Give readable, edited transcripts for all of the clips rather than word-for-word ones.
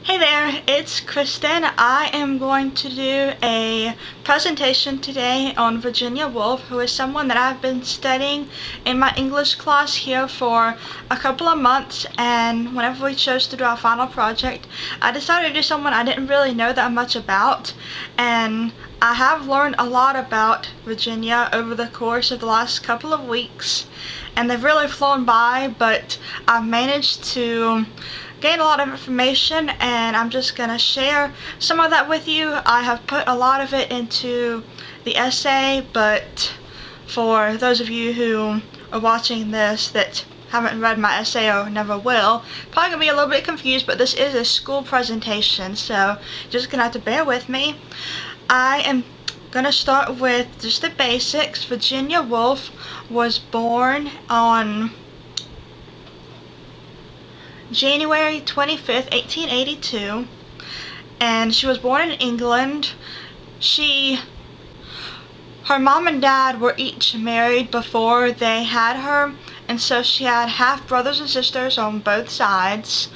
Hey there, it's Kristen. I am going to do a presentation today on Virginia Woolf, who is someone that I've been studying in my English class here for a couple of months, and whenever we chose to do our final project, I decided to do someone I didn't really know that much about, and I have learned a lot about Virginia over the course of the last couple of weeks, and they've really flown by, but I've managed to gain a lot of information, and I'm just gonna share some of that with you. I have put a lot of it into the essay, but for those of you who are watching this that haven't read my essay or never will, probably gonna be a little bit confused, but this is a school presentation, so you're just gonna have to bear with me. I am gonna start with just the basics. Virginia Woolf was born on January 25th, 1882, and she was born in England. Her mom and dad were each married before they had her, and so she had half brothers and sisters on both sides.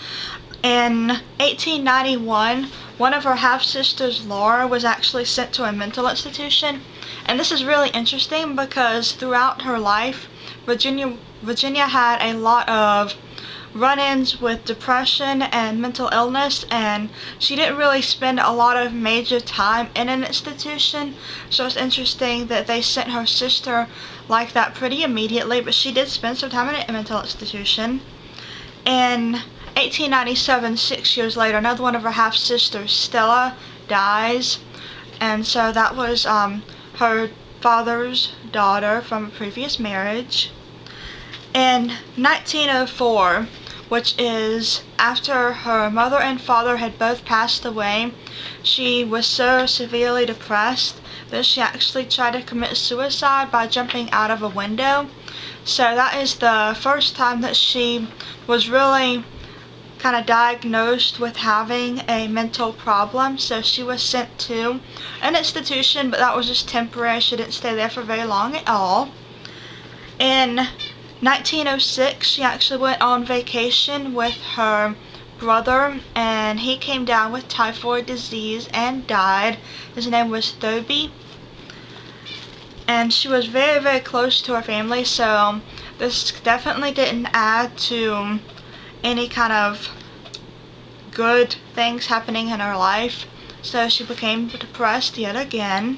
In 1891, one of her half-sisters, Laura, was actually sent to a mental institution, and this is really interesting because throughout her life, Virginia had a lot of run-ins with depression and mental illness, and she didn't really spend a lot of major time in an institution, so it's interesting that they sent her sister like that pretty immediately, but she did spend some time in a mental institution. In 1897, 6 years later, another one of her half-sisters, Stella, dies, and so that was her father's daughter from a previous marriage. In 1904, which is after her mother and father had both passed away, she was so severely depressed that she actually tried to commit suicide by jumping out of a window. So that is the first time that she was really kind of diagnosed with having a mental problem. So she was sent to an institution, but that was just temporary. She didn't stay there for very long at all. In 1906, she actually went on vacation with her brother, and he came down with typhoid disease and died. His name was Thoby, and she was very, very close to her family, so this definitely didn't add to any kind of good things happening in her life, so she became depressed yet again.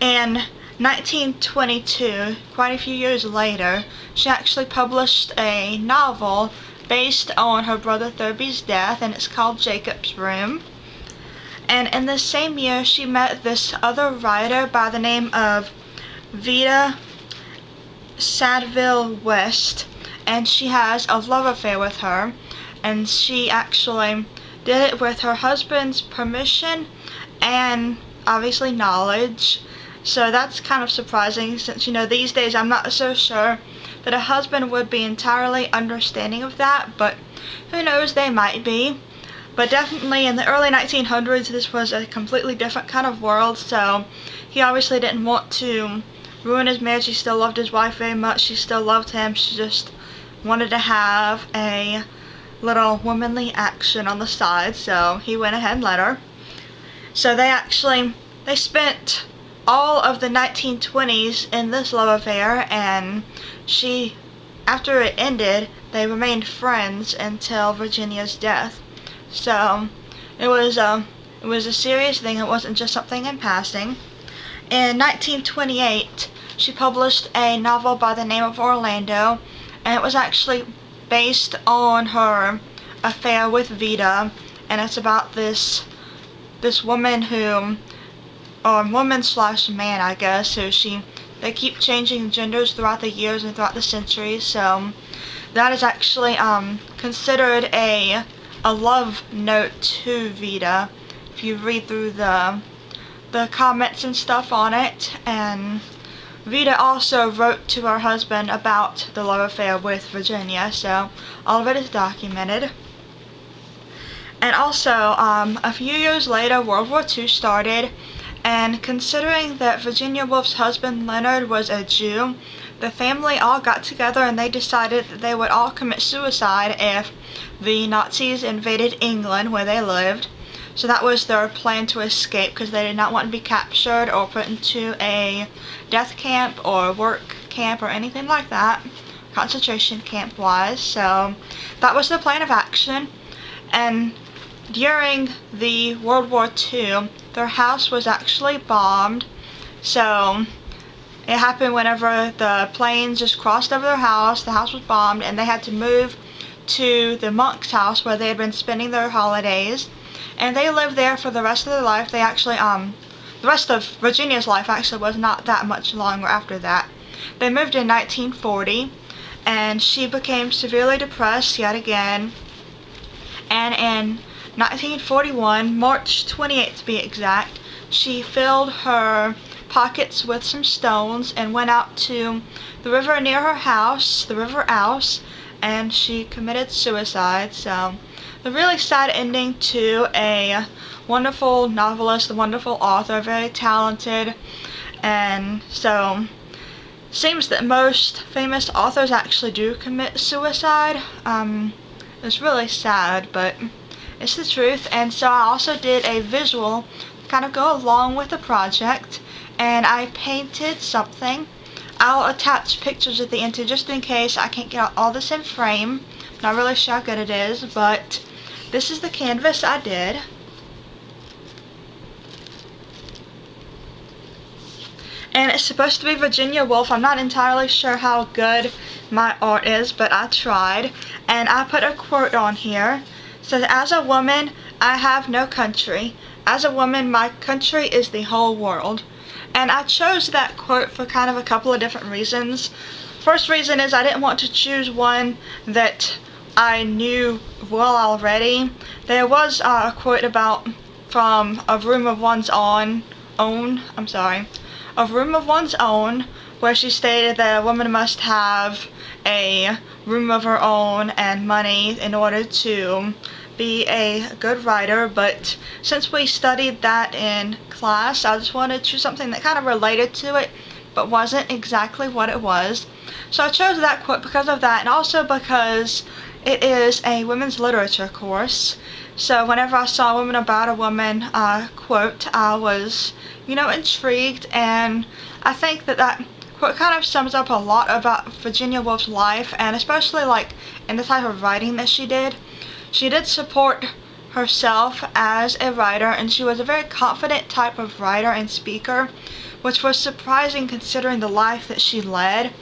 In 1922, quite a few years later, she actually published a novel based on her brother Thoby's death, and it's called Jacob's Room. And in the same year, she met this other writer by the name of Vida Sadville West, and she has a love affair with her, and she actually did it with her husband's permission and obviously knowledge. So that's kind of surprising, since, these days I'm not so sure that a husband would be entirely understanding of that, but who knows, they might be. But definitely in the early 1900s, this was a completely different kind of world, so he obviously didn't want to ruin his marriage. He still loved his wife very much. She still loved him. She just wanted to have a little womanly action on the side, so he went ahead and let her. So they spent all of the 1920s in this love affair, and after it ended, they remained friends until Virginia's death. So it was a serious thing. It wasn't just something in passing. In 1928, she published a novel by the name of Orlando, and it was actually based on her affair with Vida, and it's about this woman who, or woman/man, I guess, who they keep changing genders throughout the years and throughout the centuries, so that is actually considered a love note to Vida, if you read through the comments and stuff on it. And Vida also wrote to her husband about the love affair with Virginia, so all of it is documented. And also, a few years later, World War II started, and considering that Virginia Woolf's husband Leonard was a Jew, the family all got together and they decided that they would all commit suicide if the Nazis invaded England where they lived. So that was their plan to escape, because they did not want to be captured or put into a death camp or work camp or anything like that, concentration camp wise. So that was the plan of action. And during the World War II, their house was actually bombed. So it happened whenever the planes just crossed over their house. The house was bombed and they had to move to the monk's house where they had been spending their holidays. And they lived there for the rest of their life. They actually, the rest of Virginia's life actually was not that much longer after that. They moved in 1940, and she became severely depressed yet again. And in 1941, March 28th to be exact, she filled her pockets with some stones and went out to the river near her house, the River Ouse, and she committed suicide. So a really sad ending to a wonderful novelist, a wonderful author, very talented. And so seems that most famous authors actually do commit suicide. It's really sad, but it's the truth. And so I also did a visual to kind of go along with the project, and I painted something. I'll attach pictures at the end too, just in case I can't get all this in frame. Not really sure how good it is, but this is the canvas I did. And it's supposed to be Virginia Woolf. I'm not entirely sure how good my art is, but I tried. And I put a quote on here. It says, "As a woman, I have no country. As a woman, my country is the whole world." And I chose that quote for kind of a couple of different reasons. First reason is I didn't want to choose one that I knew well already. There was a quote about from A Room of One's Own, A Room of One's Own, where she stated that a woman must have a room of her own and money in order to be a good writer. But since we studied that in class, I just wanted to choose something that kind of related to it but wasn't exactly what it was. So I chose that quote because of that, and also because it is a women's literature course. So whenever I saw Women About a Woman quote, I was, intrigued, and I think that that quote kind of sums up a lot about Virginia Woolf's life, and especially like in the type of writing that she did. She did support herself as a writer, and she was a very confident type of writer and speaker, which was surprising considering the life that she led.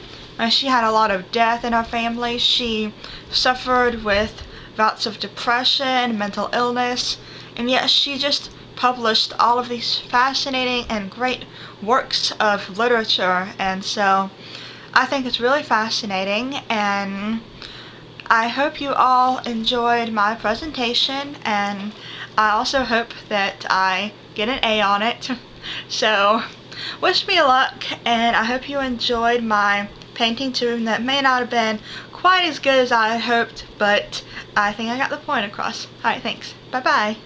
She had a lot of death in her family. She suffered with bouts of depression, mental illness, and yet she just published all of these fascinating and great works of literature. And so I think it's really fascinating, and I hope you all enjoyed my presentation, and I also hope that I get an A on it. So wish me luck, and I hope you enjoyed my painting too. That may not have been quite as good as I hoped, but I think I got the point across. Alright, thanks. Bye bye.